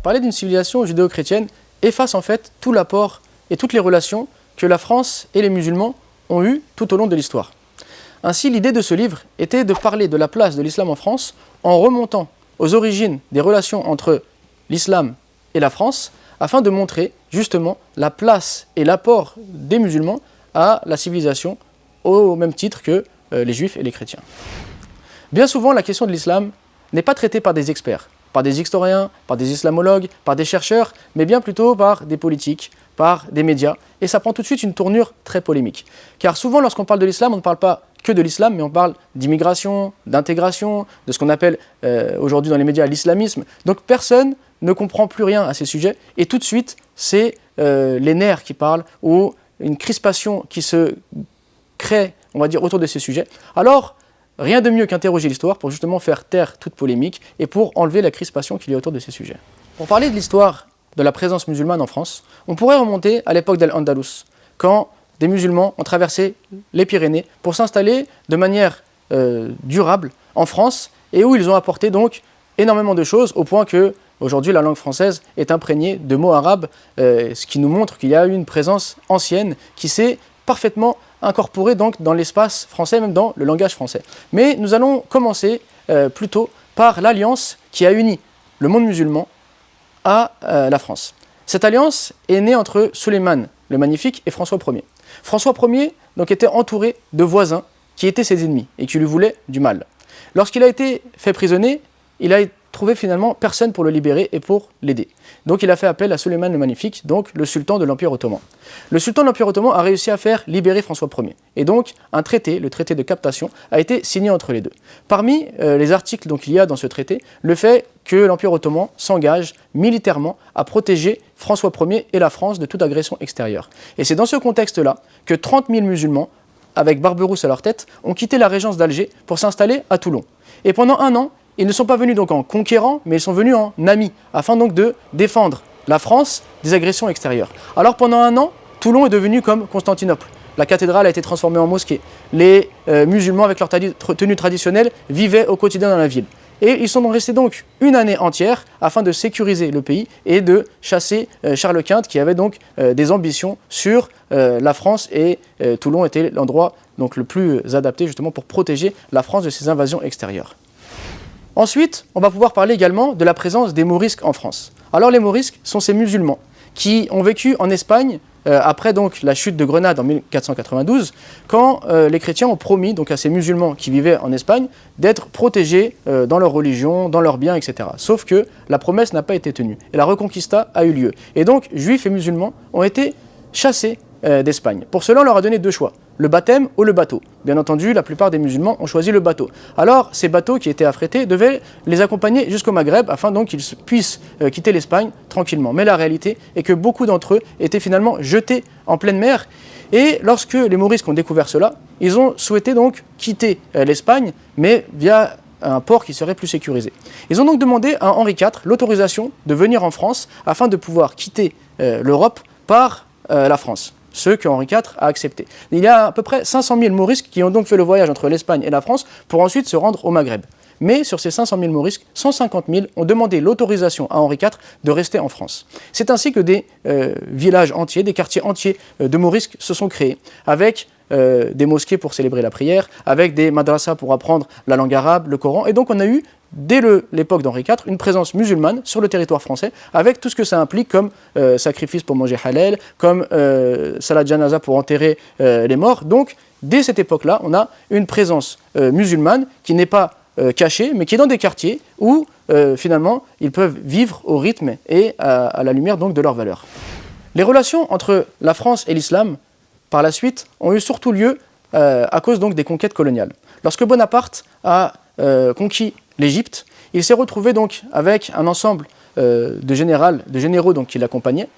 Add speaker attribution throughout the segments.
Speaker 1: parler d'une civilisation judéo-chrétienne efface en fait tout l'apport et toutes les relations que la France et les musulmans ont eues tout au long de l'histoire. Ainsi, l'idée de ce livre était de parler de la place de l'islam en France en remontant aux origines des relations entre l'islam et la France, afin de montrer justement la place et l'apport des musulmans à la civilisation au même titre que les juifs et les chrétiens. Bien souvent, la question de l'islam n'est pas traitée par des experts, par des historiens, par des islamologues, par des chercheurs, mais bien plutôt par des politiques, par des médias, et ça prend tout de suite une tournure très polémique. Car souvent, lorsqu'on parle de l'islam, on ne parle pas que de l'islam, mais on parle d'immigration, d'intégration, de ce qu'on appelle aujourd'hui dans les médias l'islamisme. Donc personne ne comprend plus rien à ces sujets, et tout de suite, c'est les nerfs qui parlent, ou une crispation qui se crée, on va dire, autour de ces sujets. Alors, rien de mieux qu'interroger l'histoire pour justement faire taire toute polémique et pour enlever la crispation qu'il y a autour de ces sujets. Pour parler de l'histoire de la présence musulmane en France, on pourrait remonter à l'époque d'Al-Andalus, quand des musulmans ont traversé les Pyrénées pour s'installer de manière durable en France et où ils ont apporté donc énormément de choses au point que aujourd'hui la langue française est imprégnée de mots arabes, ce qui nous montre qu'il y a eu une présence ancienne qui s'est parfaitement incorporée donc dans l'espace français, même dans le langage français. Mais nous allons commencer plutôt par l'alliance qui a uni le monde musulman à la France. Cette alliance est née entre Sulayman le Magnifique et François Ier. François Ier donc, était entouré de voisins qui étaient ses ennemis et qui lui voulaient du mal. Lorsqu'il a été fait prisonnier, il a trouvé finalement personne pour le libérer et pour l'aider. Donc il a fait appel à Sulayman le Magnifique, donc le sultan de l'Empire ottoman. Le sultan de l'Empire ottoman a réussi à faire libérer François Ier. Et donc un traité, le traité de captation, a été signé entre les deux. Parmi les articles qu'il y a dans ce traité, le fait que l'Empire ottoman s'engage militairement à protéger François Ier et la France de toute agression extérieure. Et c'est dans ce contexte-là que 30 000 musulmans, avec Barberousse à leur tête, ont quitté la régence d'Alger pour s'installer à Toulon. Et pendant un an, ils ne sont pas venus donc en conquérants, mais ils sont venus en amis, afin donc de défendre la France des agressions extérieures. Alors pendant un an, Toulon est devenu comme Constantinople. La cathédrale a été transformée en mosquée. Les musulmans, avec leur tenue traditionnelle, vivaient au quotidien dans la ville. Et ils sont restés donc une année entière afin de sécuriser le pays et de chasser Charles Quint, qui avait donc des ambitions sur la France. Et Toulon était l'endroit donc le plus adapté justement pour protéger la France de ces invasions extérieures. Ensuite, on va pouvoir parler également de la présence des Morisques en France. Alors les Morisques sont ces musulmans qui ont vécu en Espagne après donc la chute de Grenade en 1492, quand les chrétiens ont promis donc à ces musulmans qui vivaient en Espagne d'être protégés dans leur religion, dans leurs biens, etc. Sauf que la promesse n'a pas été tenue et la Reconquista a eu lieu. Et donc juifs et musulmans ont été chassés d'Espagne. Pour cela, on leur a donné deux choix, le baptême ou le bateau. Bien entendu, la plupart des musulmans ont choisi le bateau. Alors, ces bateaux qui étaient affrétés devaient les accompagner jusqu'au Maghreb afin donc qu'ils puissent quitter l'Espagne tranquillement. Mais la réalité est que beaucoup d'entre eux étaient finalement jetés en pleine mer. Et lorsque les Morisques ont découvert cela, ils ont souhaité donc quitter l'Espagne, mais via un port qui serait plus sécurisé. Ils ont donc demandé à Henri IV l'autorisation de venir en France afin de pouvoir quitter l'Europe par la France. Ce que Henri IV a accepté. Il y a à peu près 500 000 Morisques qui ont donc fait le voyage entre l'Espagne et la France pour ensuite se rendre au Maghreb. Mais sur ces 500 000 Morisques, 150 000 ont demandé l'autorisation à Henri IV de rester en France. C'est ainsi que des villages entiers, des quartiers entiers de Morisques se sont créés, avec des mosquées pour célébrer la prière, avec des madrasas pour apprendre la langue arabe, le Coran. Et donc on a eu, dès l'époque d'Henri IV, une présence musulmane sur le territoire français, avec tout ce que ça implique comme sacrifice pour manger halal, comme salat janaza pour enterrer les morts. Donc, dès cette époque-là, on a une présence musulmane qui n'est pas cachée, mais qui est dans des quartiers où, finalement, ils peuvent vivre au rythme et à la lumière donc, de leurs valeurs. Les relations entre la France et l'islam, par la suite, ont eu surtout lieu à cause donc, des conquêtes coloniales. Lorsque Bonaparte a conquis l'Égypte, il s'est retrouvé donc avec un ensemble de généraux donc, qui l'accompagnaient,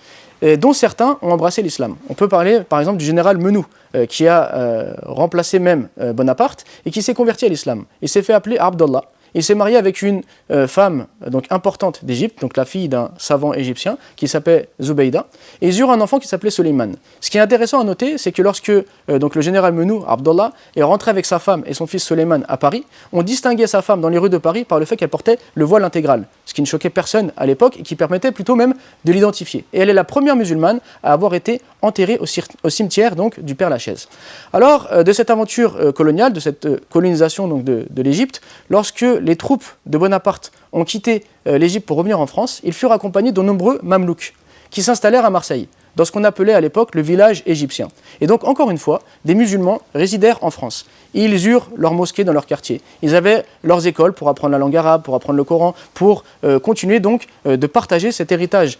Speaker 1: dont certains ont embrassé l'islam. On peut parler par exemple du général Menou, qui a remplacé même Bonaparte et qui s'est converti à l'islam. Il s'est fait appeler Abdallah il s'est marié avec une femme donc importante d'Égypte, donc la fille d'un savant égyptien qui s'appelait Zubeida, et ils eurent un enfant qui s'appelait Suleiman. Ce qui est intéressant à noter, c'est que lorsque donc le général Menou, Abdallah, est rentré avec sa femme et son fils Suleiman à Paris, on distinguait sa femme dans les rues de Paris par le fait qu'elle portait le voile intégral, ce qui ne choquait personne à l'époque et qui permettait plutôt même de l'identifier. Et elle est la première musulmane à avoir été enterrée au cimetière donc, du Père-Lachaise. Alors, de cette aventure coloniale, de cette colonisation donc, de l'Égypte, lorsque les troupes de Bonaparte ont quitté l'Égypte pour revenir en France, ils furent accompagnés de nombreux Mamelouks qui s'installèrent à Marseille, dans ce qu'on appelait à l'époque le village égyptien. Et donc, encore une fois, des musulmans résidèrent en France. Ils eurent leurs mosquées dans leur quartier. Ils avaient leurs écoles pour apprendre la langue arabe, pour apprendre le Coran, pour continuer donc de partager cet héritage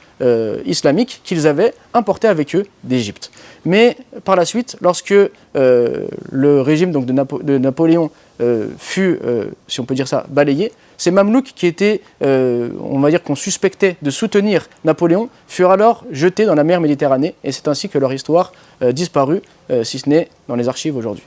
Speaker 1: islamique qu'ils avaient importé avec eux d'Égypte. Mais par la suite, lorsque le régime donc, de Napoléon fut, si on peut dire ça, balayé, ces Mamelouks qui étaient, on va dire qu'on suspectait de soutenir Napoléon, furent alors jetés dans la mer Méditerranée et c'est ainsi que leur histoire disparut, si ce n'est dans les archives aujourd'hui.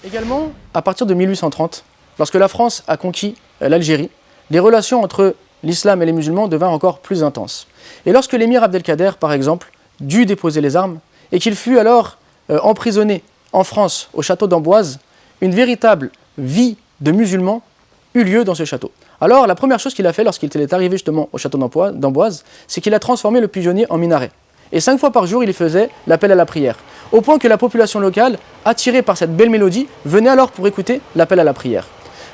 Speaker 1: Également, à partir de 1830, lorsque la France a conquis l'Algérie, les relations entre l'islam et les musulmans devinrent encore plus intenses. Et lorsque l'émir Abdelkader, par exemple, dut déposer les armes et qu'il fut alors emprisonné en France au château d'Amboise, une véritable vie de musulman eut lieu dans ce château. Alors, la première chose qu'il a fait lorsqu'il est arrivé justement au château d'Amboise, c'est qu'il a transformé le pigeonnier en minaret. Et 5 fois par jour, il faisait l'appel à la prière. Au point que la population locale, attirée par cette belle mélodie, venait alors pour écouter l'appel à la prière.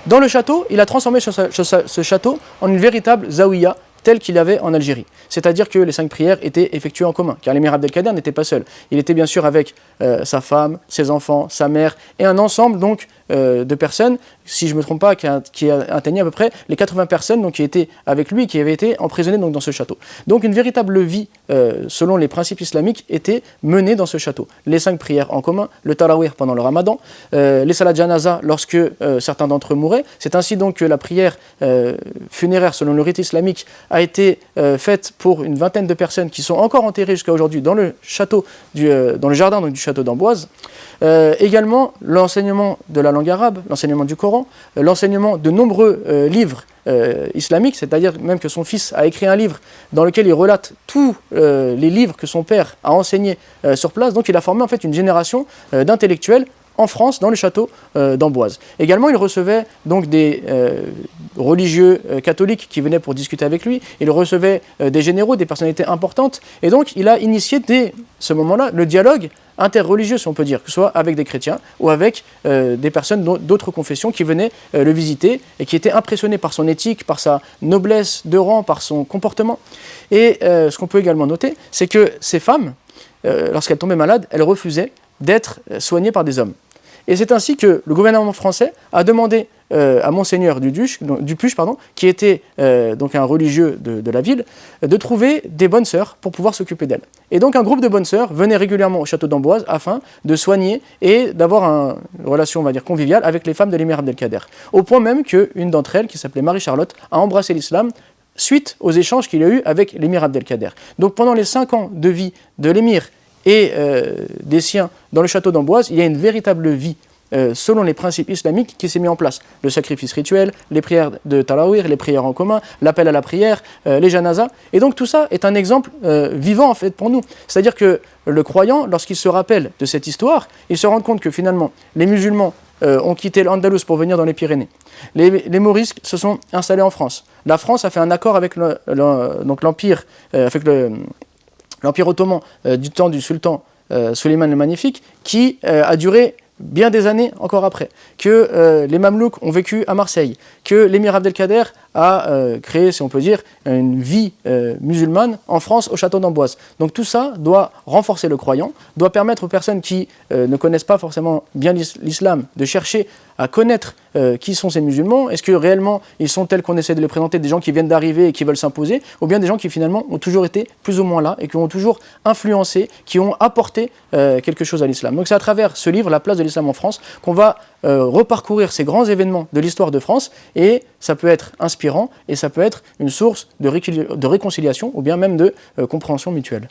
Speaker 1: Dans le château, il a transformé ce château en une véritable zaouïa, telle qu'il avait en Algérie. C'est-à-dire que les 5 prières étaient effectuées en commun, car l'émir Abdelkader n'était pas seul. Il était bien sûr avec sa femme, ses enfants, sa mère, et un ensemble donc de personnes, si je ne me trompe pas, qui atteignait à peu près les 80 personnes donc, qui étaient avec lui, qui avaient été emprisonnées donc, dans ce château. Donc une véritable vie, selon les principes islamiques, était menée dans ce château. Les 5 prières en commun, le tarawih pendant le ramadan, les salat janaza lorsque certains d'entre eux mouraient. C'est ainsi donc que la prière funéraire, selon le rite islamique, a été faite pour une vingtaine de personnes qui sont encore enterrées jusqu'à aujourd'hui dans le château, dans le jardin donc, du château d'Amboise. Également, l'enseignement de la langue arabe, l'enseignement du Coran, l'enseignement de nombreux livres islamiques, c'est-à-dire même que son fils a écrit un livre dans lequel il relate tous les livres que son père a enseignés sur place. Donc il a formé en fait une génération d'intellectuels en France, dans le château d'Amboise. Également, il recevait donc des religieux catholiques qui venaient pour discuter avec lui. Il recevait des généraux, des personnalités importantes. Et donc, il a initié dès ce moment-là le dialogue interreligieux, si on peut dire, que ce soit avec des chrétiens ou avec des personnes d'autres confessions qui venaient le visiter et qui étaient impressionnés par son éthique, par sa noblesse de rang, par son comportement. Et ce qu'on peut également noter, c'est que ces femmes, lorsqu'elles tombaient malades, elles refusaient d'être soignées par des hommes. Et c'est ainsi que le gouvernement français a demandé à Monseigneur Dupuche, qui était donc un religieux de la ville, de trouver des bonnes sœurs pour pouvoir s'occuper d'elles. Et donc un groupe de bonnes sœurs venait régulièrement au château d'Amboise afin de soigner et d'avoir une relation, on va dire, conviviale avec les femmes de l'émir Abdelkader. Au point même qu'une d'entre elles, qui s'appelait Marie-Charlotte, a embrassé l'islam suite aux échanges qu'il a eus avec l'émir Abdelkader. Donc pendant les 5 ans de vie de l'émir et des siens dans le château d'Amboise, il y a une véritable vie selon les principes islamiques qui s'est mis en place. Le sacrifice rituel, les prières de tarawih, les prières en commun, l'appel à la prière, les janazas. Et donc tout ça est un exemple vivant en fait pour nous. C'est-à-dire que le croyant, lorsqu'il se rappelle de cette histoire, il se rend compte que finalement les musulmans ont quitté l'Andalous pour venir dans les Pyrénées. Les Morisques se sont installés en France. La France a fait un accord avec l'Empire, l'Empire ottoman du temps du sultan Suleiman le Magnifique, qui a duré bien des années encore après, que les Mamelouks ont vécu à Marseille, que l'émir Abdelkader a créé, si on peut dire, une vie musulmane en France au château d'Amboise. Donc tout ça doit renforcer le croyant, doit permettre aux personnes qui ne connaissent pas forcément bien l'islam de chercher à connaître qui sont ces musulmans. Est-ce que réellement ils sont tels qu'on essaie de les présenter, des gens qui viennent d'arriver et qui veulent s'imposer, ou bien des gens qui finalement ont toujours été plus ou moins là et qui ont toujours influencé, qui ont apporté quelque chose à l'islam. Donc c'est à travers ce livre, La place de l'islam en France, qu'on va reparcourir ces grands événements de l'histoire de France, et ça peut être inspirant et ça peut être une source de réconciliation ou bien même de compréhension mutuelle.